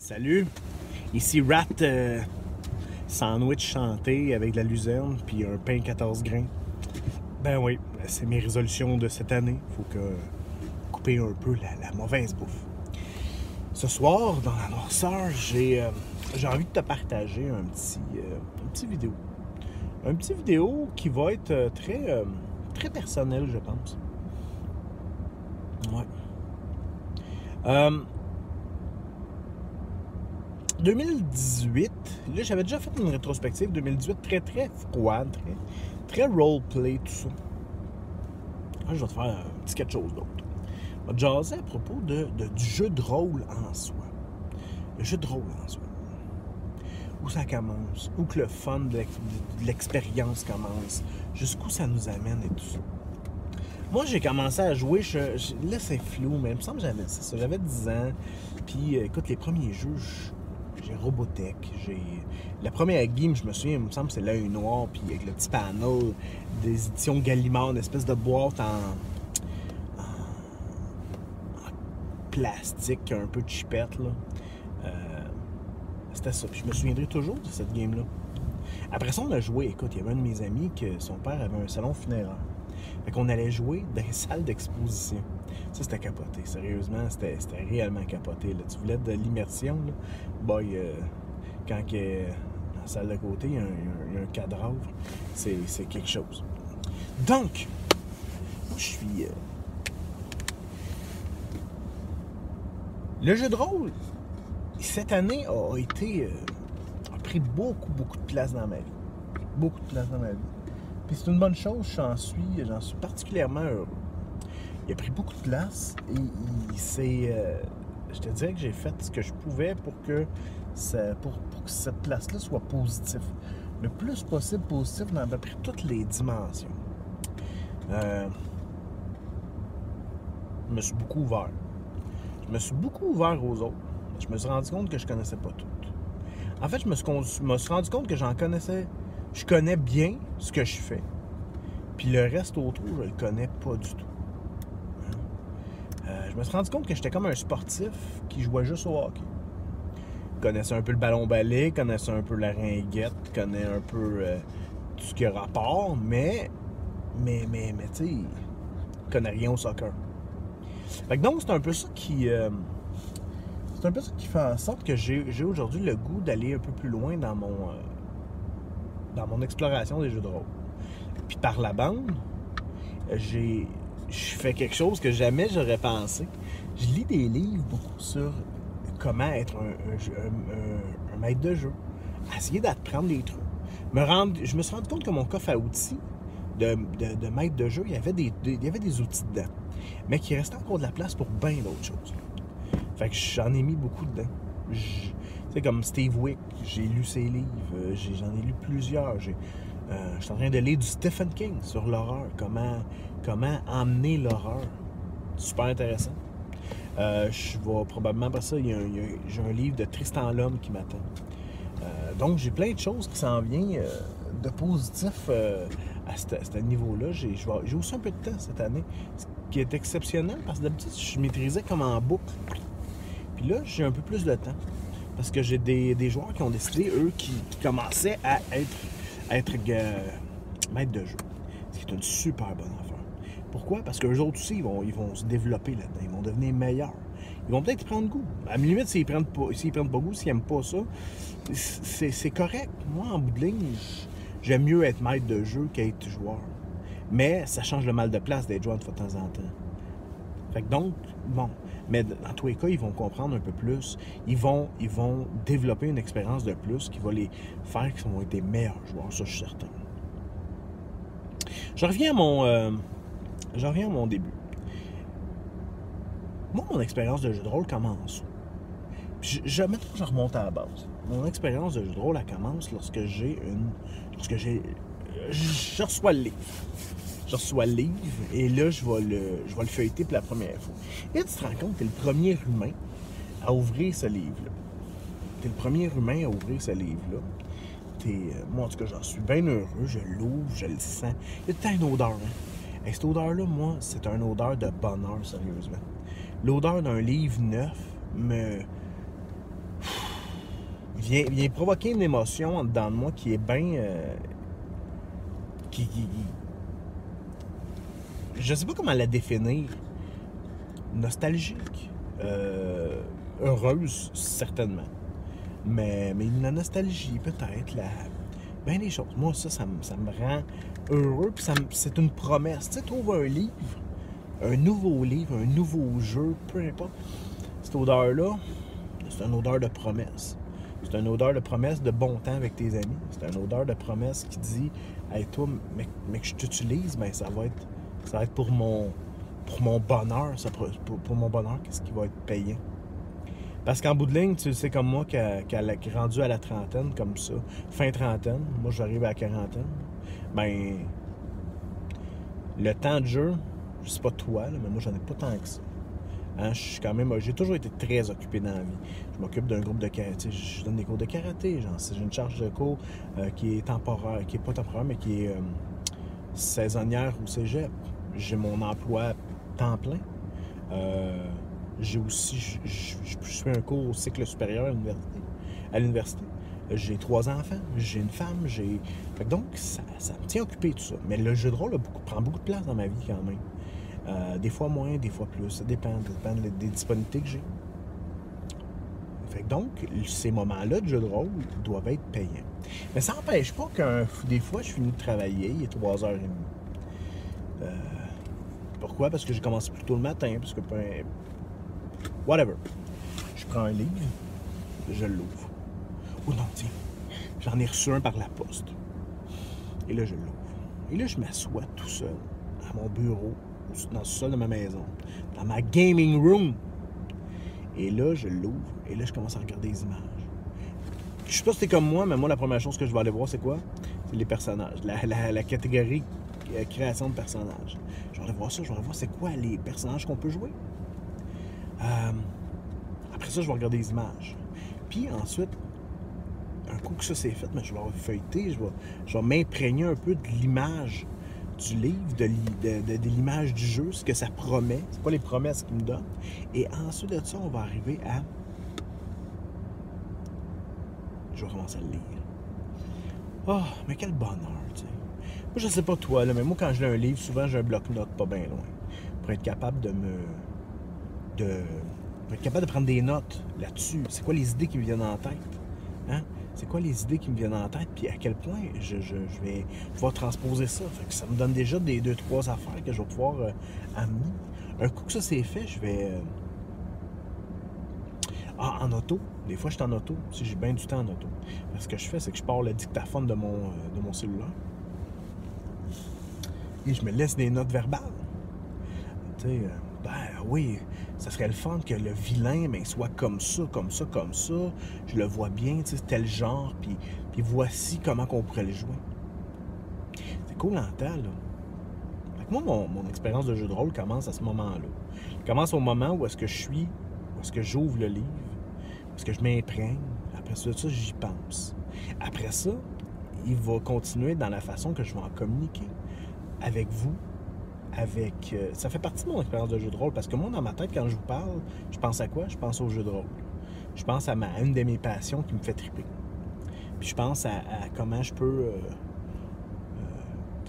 Salut, ici Rat Sandwich chanté avec de la luzerne puis un pain 14 grains. Ben oui, c'est mes résolutions de cette année. Faut que couper un peu la mauvaise bouffe. Ce soir, dans la noirceur, j'ai envie de te partager un petit vidéo. Un petit vidéo qui va être très personnel, je pense. Ouais. 2018, là j'avais déjà fait une rétrospective 2018 très froide, très roleplay, tout ça. Là, je vais te faire un petit quelque chose d'autre. On va jaser à propos du jeu de rôle en soi. Le jeu de rôle en soi. Où ça commence, où que le fun de l'expérience commence, jusqu'où ça nous amène et tout ça. Moi, j'ai commencé à jouer, là c'est flou, mais il me semble que j'avais 10 ans. Puis écoute, les premiers jeux, j'ai Robotech, la première game, je me souviens, il me semble que c'est l'œil noir, puis avec le petit panel des éditions Gallimard, une espèce de boîte en plastique un peu chipette, là. C'était ça, puis je me souviendrai toujours de cette game-là. Après ça, on a joué, écoute, il y avait un de mes amis que son père avait un salon funéraire. Fait qu'on allait jouer dans les salles d'exposition. Ça, c'était capoté. Sérieusement, c'était réellement capoté. Là. Tu voulais de l'immersion, là. Boy, quand dans la salle de côté, il y a un cadavre, c'est quelque chose. Donc, moi, je suis... Le jeu de rôle, cette année, a pris beaucoup de place dans ma vie. Beaucoup de place dans ma vie. Puis c'est une bonne chose, j'en suis particulièrement heureux. Il a pris beaucoup de place et je te dirais que j'ai fait ce que je pouvais pour que cette place-là soit positive. Le plus possible positif dans à peu près toutes les dimensions. Je me suis beaucoup ouvert. Je me suis beaucoup ouvert aux autres. Je me suis rendu compte que je connaissais pas tout. En fait, je me suis rendu compte que je connais bien ce que je fais. Puis le reste autour, je le connais pas du tout. Je me suis rendu compte que j'étais comme un sportif qui jouait juste au hockey. Connaissais un peu le ballon-balai, connaissais un peu la ringuette, connais un peu tout ce qui a rapport, mais tu sais, je connais rien au soccer. Fait que donc, c'est un peu ça qui fait en sorte que j'ai aujourd'hui le goût d'aller un peu plus loin dans mon exploration des jeux de rôle. Puis par la bande, je fais quelque chose que jamais j'aurais pensé. Je lis des livres beaucoup sur comment être un maître de jeu. Essayer d'apprendre des trucs. Je me suis rendu compte que mon coffre à outils de maître de jeu, il y avait des outils dedans. Mais qu'il restait encore de la place pour bien d'autres choses. Fait que j'en ai mis beaucoup dedans. C'est comme Steve Wick, j'ai lu ses livres, j'en ai lu plusieurs. Je suis en train de lire du Stephen King sur l'horreur, comment emmener l'horreur. Super intéressant. Je vais probablement après ça, j'ai un livre de Tristan L'Homme qui m'attend. Donc j'ai plein de choses qui s'en viennent de positif à ce niveau-là. J'ai aussi un peu de temps cette année, ce qui est exceptionnel parce que d'habitude je maîtrisais comme en boucle. Puis là, j'ai un peu plus de temps. Parce que j'ai des joueurs qui ont décidé, eux, qui commençaient à être maîtres de jeu. Ce qui est une super bonne affaire. Pourquoi? Parce qu'eux autres aussi, ils vont se développer là-dedans. Ils vont devenir meilleurs. Ils vont peut-être prendre goût. À la limite, s'ils prennent pas goût, s'ils n'aiment pas ça, c'est correct. Moi, en bout de ligne, j'aime mieux être maître de jeu qu'être joueur. Mais ça change le mal de place d'être joueur de temps en temps. Fait que donc, bon, mais dans tous les cas, ils vont comprendre un peu plus. Ils vont développer une expérience de plus qui va les faire qu'ils vont être des meilleurs joueurs, ça je suis certain. Je reviens à mon début. Moi, mon expérience de jeu de rôle commence. Maintenant, je remonte à la base. Mon expérience de jeu de rôle, elle commence lorsque je reçois le livre. Je reçois le livre et là, je vais le feuilleter pour la première fois. Et là, tu te rends compte que tu es le premier humain à ouvrir ce livre-là. Tu es le premier humain à ouvrir ce livre-là. Moi, en tout cas, j'en suis bien heureux. Je l'ouvre, je le sens. Il y a tant d'odeur. Hein? Et cette odeur-là, moi, c'est une odeur de bonheur, sérieusement. L'odeur d'un livre neuf me vient provoquer une émotion en dedans de moi qui est bien... je sais pas comment la définir. Nostalgique. Heureuse, certainement. Mais la nostalgie, peut-être, bien des choses. Moi, ça me rend heureux, puis c'est une promesse. Tu sais, trouve un livre, un nouveau jeu, peu importe. Cette odeur-là, c'est une odeur de promesse. C'est une odeur de promesse de bon temps avec tes amis. C'est une odeur de promesse qui dit « Hey, toi, mais que je t'utilise, ben ça va être pour mon bonheur, pour mon bonheur, qu'est-ce qui va être payant. » Parce qu'en bout de ligne, tu le sais comme moi, qu'elle est rendue à la trentaine, comme ça, fin trentaine, moi j'arrive à la quarantaine, ben le temps de jeu, je sais pas toi, là, mais moi j'en ai pas tant que ça. Hein, j'ai toujours été très occupé dans la vie. Je m'occupe d'un groupe de karaté, je donne des cours de karaté, genre, j'ai une charge de cours qui est temporaire, qui est pas temporaire, mais qui est saisonnière au cégep. J'ai mon emploi temps plein. J'ai aussi, je fais un cours au cycle supérieur à l'université. J'ai 3 enfants, j'ai une femme, donc, ça me tient occupé tout ça. Mais le jeu de rôle prend beaucoup de place dans ma vie quand même. Des fois moins, des fois plus. Ça dépend des disponibilités que j'ai. Fait que donc, ces moments-là de jeu de rôle doivent être payants. Mais ça n'empêche pas que des fois, je finis de travailler, il est 3h30. Pourquoi? Parce que j'ai commencé plus tôt le matin, parce que... Whatever. Je prends un livre, je l'ouvre. Oh non, tiens, j'en ai reçu un par la poste. Et là, je l'ouvre. Et là, je m'assois tout seul à mon bureau, dans le sol de ma maison, dans ma gaming room. Et là, je l'ouvre. Et là, je commence à regarder les images. Je sais pas si c'est comme moi, mais moi, la première chose que je vais aller voir, c'est quoi? C'est les personnages. La catégorie création de personnages. Je vais aller voir ça, je vais aller voir c'est quoi les personnages qu'on peut jouer. Après ça, je vais regarder les images. Puis ensuite, un coup que ça c'est fait, je vais feuilleter, je vais m'imprégner un peu de l'image du livre, de l'image du jeu, ce que ça promet, c'est quoi les promesses qu'il me donne. Et ensuite de ça, on va arriver à... Je vais commencer à le lire. Oh, mais quel bonheur, tu sais. Moi, je sais pas toi, là, mais moi, quand je lis un livre, souvent, j'ai un bloc-notes pas bien loin. Pour être capable pour être capable de prendre des notes là-dessus. C'est quoi les idées qui me viennent en tête? Hein? C'est quoi les idées qui me viennent en tête? Puis à quel point je vais pouvoir transposer ça. Fait que ça me donne déjà des 2-3 affaires que je vais pouvoir amener. Un coup que ça c'est fait, je vais... en auto. Des fois, je suis en auto. Si j'ai bien du temps en auto. Parce que ce que je fais, c'est que je pars le dictaphone de mon cellulaire. Et je me laisse des notes verbales. Tu sais, oui, ça serait le fun que le vilain soit comme ça, comme ça, comme ça. Je le vois bien, tu sais, tel genre, puis voici comment qu'on pourrait le jouer. C'est cool en temps, là. Fait que moi, mon expérience de jeu de rôle commence à ce moment-là. Elle commence au moment où est-ce que je suis, où est-ce que j'ouvre le livre, où est-ce que je m'imprègne. Après ça, j'y pense. Après ça, il va continuer dans la façon que je vais en communiquer avec vous. Ça fait partie de mon expérience de jeu de rôle, parce que moi, dans ma tête, quand je vous parle, je pense à quoi? Je pense au jeu de rôle. Je pense à une de mes passions qui me fait triper. Puis je pense à comment je peux...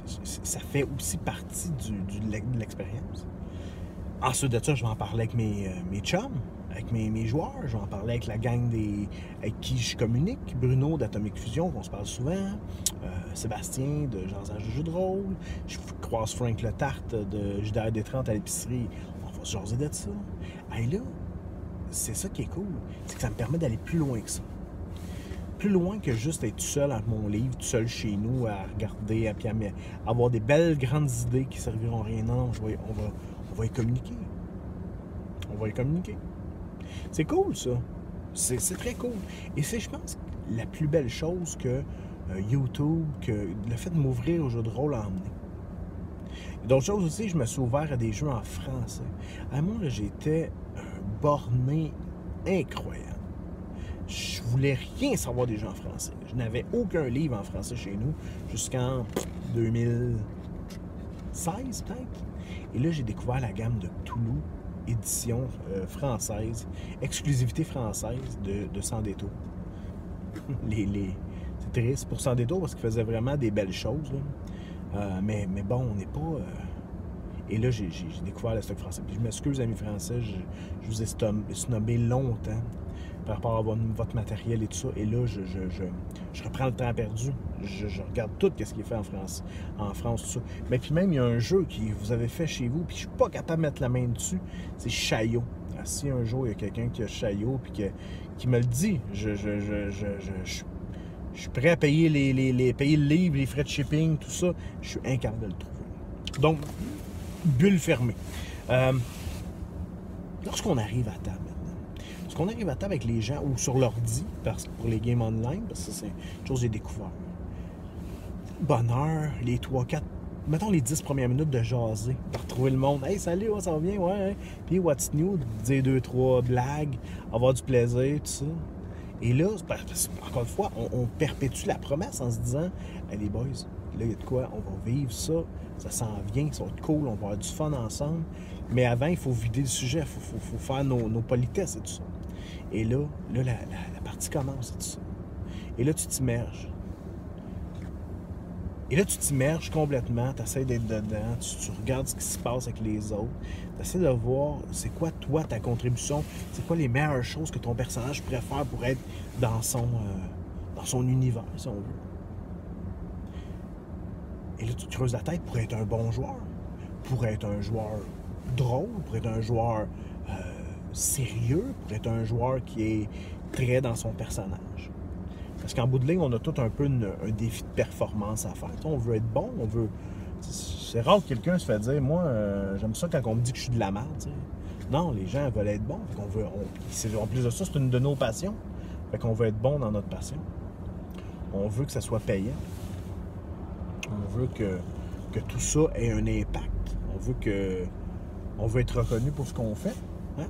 ça fait aussi partie de l'expérience. Ensuite de ça, je vais en parler avec mes chums, avec mes joueurs. Je vais en parler avec la gang avec qui je communique. Bruno d'Atomic Fusion, qu'on se parle souvent. Sébastien de Jean-Zage de jeu de rôle. Je croise Frank Le Tarte de JDR des 30 à l'épicerie. On va se jaser de ça. Et là, c'est ça qui est cool. C'est que ça me permet d'aller plus loin que ça. Plus loin que juste être tout seul avec mon livre, tout seul chez nous, à regarder, à avoir des belles grandes idées qui serviront à rien. Non, on va y communiquer. On va y communiquer. C'est cool, ça. C'est très cool. Et c'est, je pense, la plus belle chose que YouTube, que le fait de m'ouvrir au jeu de rôle a emmené. D'autres choses aussi, je me suis ouvert à des jeux en français. Moi, j'étais un borné incroyable. Je voulais rien savoir des jeux en français. Je n'avais aucun livre en français chez nous jusqu'en 2016, peut-être. Et là, j'ai découvert la gamme de Toulouse, édition française, exclusivité française de Sans Détour. C'est triste pour Sans Détour parce qu'il faisait vraiment des belles choses. Mais bon, on n'est pas... Et là, j'ai découvert le stock français. Puis je m'excuse, amis français, je vous ai snobé longtemps par rapport à votre matériel et tout ça. Et là, je reprends le temps perdu. Je regarde tout ce qui est fait en France, tout ça. Mais puis même, il y a un jeu que vous avez fait chez vous, puis je suis pas capable de mettre la main dessus. C'est Chaiot. Si un jour, il y a quelqu'un qui a Chaiot, puis qui me le dit, je suis prêt à payer payer le livre, les frais de shipping, tout ça. Je suis incapable de le trouver. Donc, bulle fermée. Lorsqu'on arrive à table maintenant, lorsqu'on arrive à table avec les gens, ou sur l'ordi, pour les games online, parce que c'est une chose que j'ai découvert. Bonheur, les 3-4, mettons les 10 premières minutes de jaser, de retrouver le monde. Hey, salut, ça va bien, ouais. Puis, what's new? Dire 2-3 blagues, avoir du plaisir, tout ça. Et là, encore une fois, on perpétue la promesse en se disant, hey, les boys, là, il y a de quoi, on va vivre ça, ça s'en vient, ça va être cool, on va avoir du fun ensemble. Mais avant, il faut vider le sujet, il faut faire nos politesses et tout ça. Et là la partie commence et tout ça. Et là, tu t'immerges. Et là, tu t'immerges complètement, tu essaies d'être dedans, tu regardes ce qui se passe avec les autres, tu essaies de voir c'est quoi, toi, ta contribution, c'est quoi les meilleures choses que ton personnage pourrait faire pour être dans son univers, si on veut. Et là, tu creuses la tête pour être un bon joueur, pour être un joueur drôle, pour être un joueur sérieux, pour être un joueur qui est très dans son personnage. Parce qu'en bout de ligne, on a tout un peu un défi de performance à faire. On veut être bon, on veut... C'est rare que quelqu'un se fait dire, moi, j'aime ça quand on me dit que je suis de la merde. T'sais. Non, les gens veulent être bons. En plus de ça, c'est une de nos passions. Fait qu'on veut être bon dans notre passion. On veut que ça soit payant. On veut que tout ça ait un impact. On veut être reconnu pour ce qu'on fait. Hein?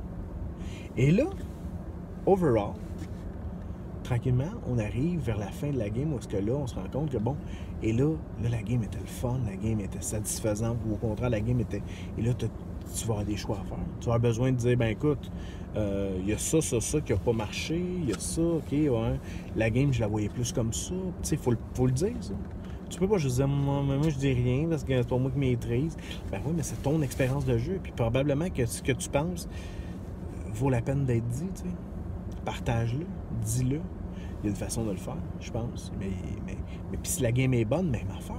Et là, overall, tranquillement, on arrive vers la fin de la game où est-ce que là, on se rend compte que bon, et là, la game était le fun, la game était satisfaisante, ou au contraire, la game était... Et là, tu vas avoir des choix à faire. Tu vas avoir besoin de dire, ben écoute, il y a ça qui n'a pas marché, il y a ça, ok, ouais, la game, je la voyais plus comme ça. Tu sais, faut le dire, ça. Tu peux pas juste dire, moi je dis rien parce que c'est pas moi qui maîtrise. Ben oui, mais c'est ton expérience de jeu, puis probablement que ce que tu penses vaut la peine d'être dit, tu sais. Partage-le, dis-le. Il y a une façon de le faire, je pense. Mais puis si la game est bonne, même affaire.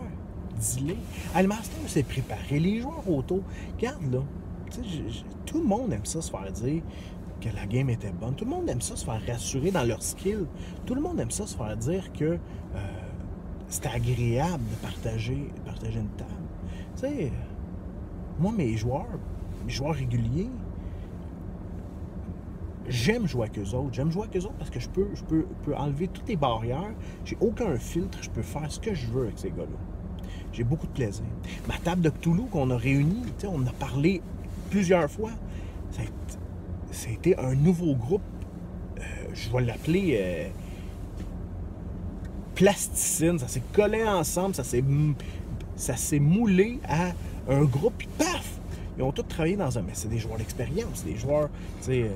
Dis-le. Ah, le master s'est préparé. Les joueurs auto, regarde là. Tout le monde aime ça se faire dire que la game était bonne. Tout le monde aime ça se faire rassurer dans leur skill. Tout le monde aime ça se faire dire que c'est agréable de partager une table. Tu sais, moi, mes joueurs réguliers, j'aime jouer avec eux autres. J'aime jouer avec eux autres parce que je peux enlever toutes les barrières. J'ai aucun filtre. Je peux faire ce que je veux avec ces gars-là. J'ai beaucoup de plaisir. Ma table de Cthulhu qu'on a réunie, on en a parlé plusieurs fois. Ça a été un nouveau groupe. Je vais l'appeler plasticine. Ça s'est collé ensemble. Ça s'est moulé à un groupe. Puis paf! Ils ont tous travaillé dans un... Mais c'est des joueurs d'expérience. Des joueurs, tu sais...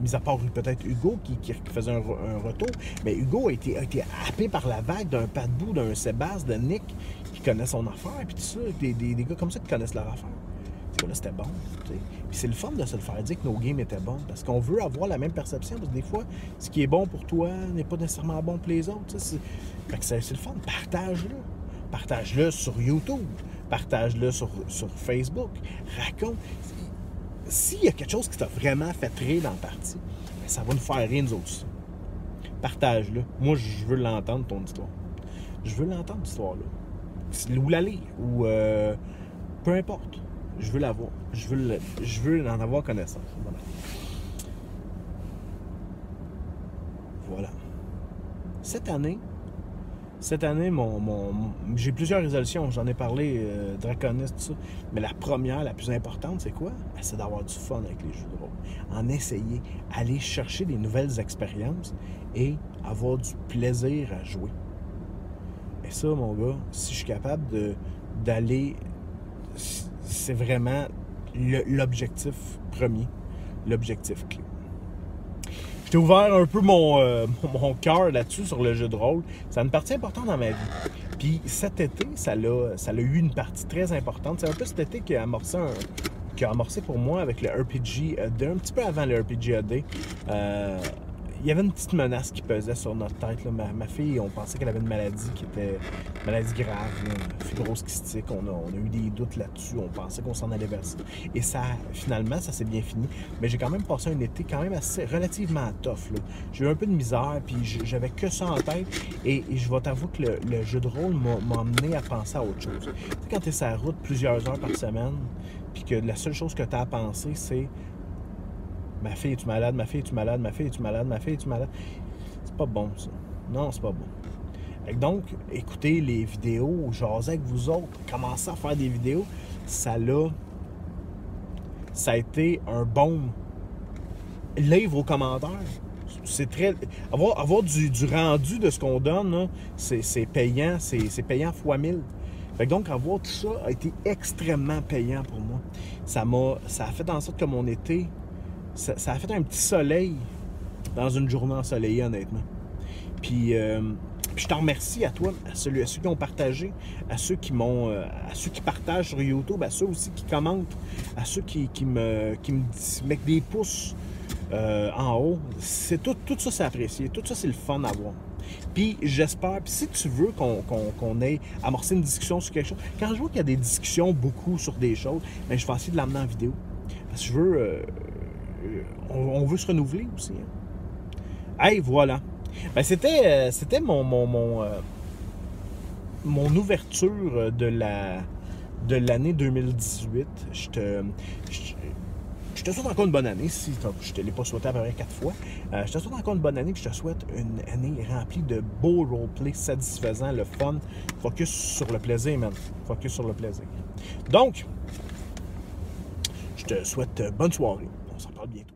mis à part peut-être Hugo qui faisait un retour, mais Hugo a été happé par la vague d'un Padbou, d'un Sébastien, de Nick, qui connaît son affaire, puis tout ça, des gars comme ça qui connaissent leur affaire. Là, c'était bon. T'sais. Puis c'est le fun de se le faire dire que nos games étaient bons, parce qu'on veut avoir la même perception, parce que des fois, ce qui est bon pour toi n'est pas nécessairement bon pour les autres. Fait que c'est le fun. Partage-le. Partage-le sur YouTube. Partage-le sur Facebook. Raconte. S'il y a quelque chose qui t'a vraiment fait rire dans la partie, bien, ça va nous faire rire nous autres aussi. Partage-le. Moi, je veux l'entendre, ton histoire. Je veux l'entendre, cette histoire-là. Ou la lire, ou peu importe. Je veux l'avoir. Je veux en avoir connaissance. Voilà. Cette année, j'ai plusieurs résolutions. J'en ai parlé, Draconis, tout ça. Mais la première, la plus importante, c'est quoi? Ben, c'est d'avoir du fun avec les jeux de rôle. En essayer. Aller chercher des nouvelles expériences et avoir du plaisir à jouer. Et ça, mon gars, si je suis capable d'aller... C'est vraiment l'objectif premier. L'objectif clé. je t'ai ouvert un peu mon cœur là-dessus sur le jeu de rôle. C'est une partie importante dans ma vie. Puis cet été, ça a eu une partie très importante. C'est un peu cet été qui a amorcé pour moi avec le RPG AD, un petit peu avant le RPG AD. Il y avait une petite menace qui pesait sur notre tête. Là. Ma fille, on pensait qu'elle avait une maladie qui était une maladie grave, une fibrose kystique. On a eu des doutes là-dessus. On pensait qu'on s'en allait vers ça. Et finalement, ça s'est bien fini. Mais j'ai quand même passé un été quand même relativement tough. J'ai eu un peu de misère, puis j'avais que ça en tête. Et je vais t'avouer que le jeu de rôle m'a amené à penser à autre chose. Tu sais, quand tu es sur la route plusieurs heures par semaine, puis que la seule chose que tu as à penser, c'est ma fille, es-tu malade? Ma fille, es-tu malade? Ma fille, es-tu malade? Ma fille, es-tu malade? C'est pas bon, ça. Non, c'est pas bon. Et donc, écoutez les vidéos, jaser avec vous autres, commencer à faire des vidéos, ça a été un bon livre aux commentaires. C'est très... Avoir du rendu de ce qu'on donne, c'est payant, c'est payant fois 1000. Fait que donc, avoir tout ça a été extrêmement payant pour moi. Ça a fait en sorte que mon été... Ça a fait un petit soleil dans une journée ensoleillée, honnêtement. Puis je t'en remercie à toi, à ceux qui ont partagé, à ceux qui partagent sur YouTube, à ceux aussi qui commentent, à ceux qui me mettent des pouces en haut. Tout ça, c'est apprécié. Tout ça, c'est le fun à voir. Puis j'espère, puis si tu veux qu'on ait amorcé une discussion sur quelque chose, quand je vois qu'il y a des discussions beaucoup sur des choses, bien, je vais essayer de l'amener en vidéo. Parce que je veux... on veut se renouveler aussi. Hein. Hey, voilà. Ben, c'était mon ouverture de l'année 2018. Je te souhaite encore une bonne année, si je ne te l'ai pas souhaité à peu près 4 fois. Je te souhaite encore une bonne année, puis je te souhaite une année remplie de beaux roleplays satisfaisants, le fun. Focus sur le plaisir, man. Focus sur le plaisir. Donc, je te souhaite bonne soirée. On s'en parle bientôt.